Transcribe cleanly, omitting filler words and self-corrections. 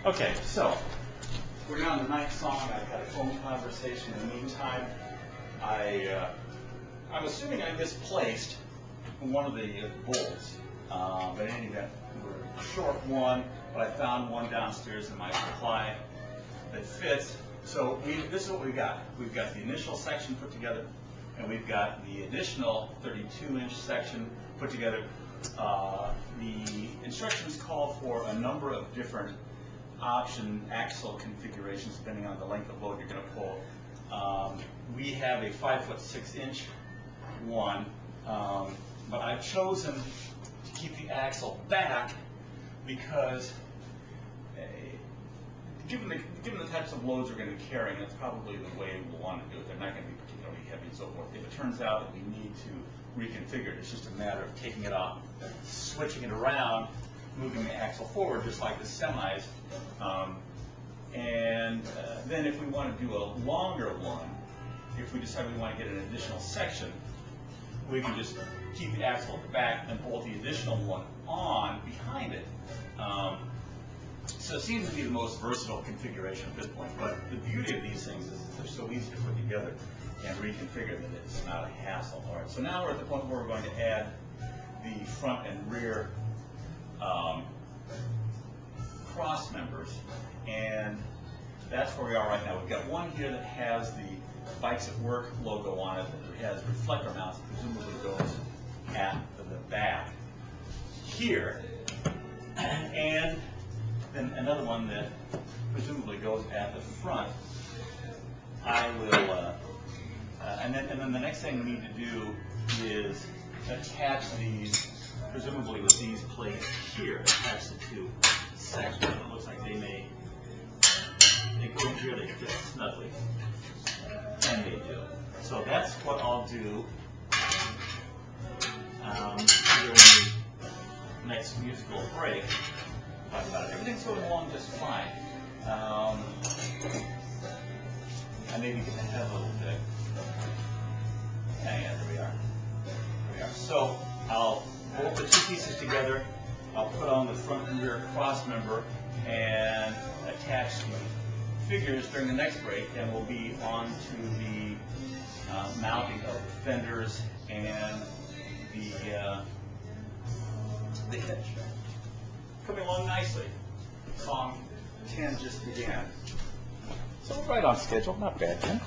Okay, so we're now on the ninth song. I've had a phone conversation in the meantime. I'm assuming I misplaced one of the bolts, but in any event, we're short one, but I found one downstairs in my supply that fits. So this is what we've got. We've got the initial section put together, and we've got the additional 32-inch section put together. The instructions call for a number of different option axle configurations depending on the length of load you're going to pull. We have a 5'6" one, but I've chosen to keep the axle back because given the types of loads we're going to be carrying, that's probably the way we'll want to do it. They're not going to be particularly heavy and so forth. If it turns out that we need to reconfigure it, it's just a matter of taking it off, switching it around, moving the axle forward just like the semis, and then if we want to do a longer one, if we decide we want to get an additional section, we can just keep the axle at the back and bolt the additional one on behind it. So it seems to be the most versatile configuration at this point, but the beauty of these things is they're so easy to put together and reconfigure that it's not a hassle. All right, so now we're at the point where we're going to add the front and rear cross members, and that's where we are right now. We've got one here that has the Bikes at Work logo on it, that has reflector mounts that presumably goes at the back here, and then another one that presumably goes at the front. I will, and then the next thing we need to do is attach these, presumably with these plates here, attach the two sections. It looks like they go here, they fit snugly, and they do. So that's what I'll do during the next musical break. Talk about it. Everything's going along just fine. I maybe get ahead a little bit. Yeah, there we are. There we are. So I'll bolt the two pieces together. I'll put on the front and rear cross member and attach the figures during the next break, and we'll be on to the mounting of the fenders and the hitch. Coming along nicely. Song 10 just began. So right on schedule, not bad, Jim.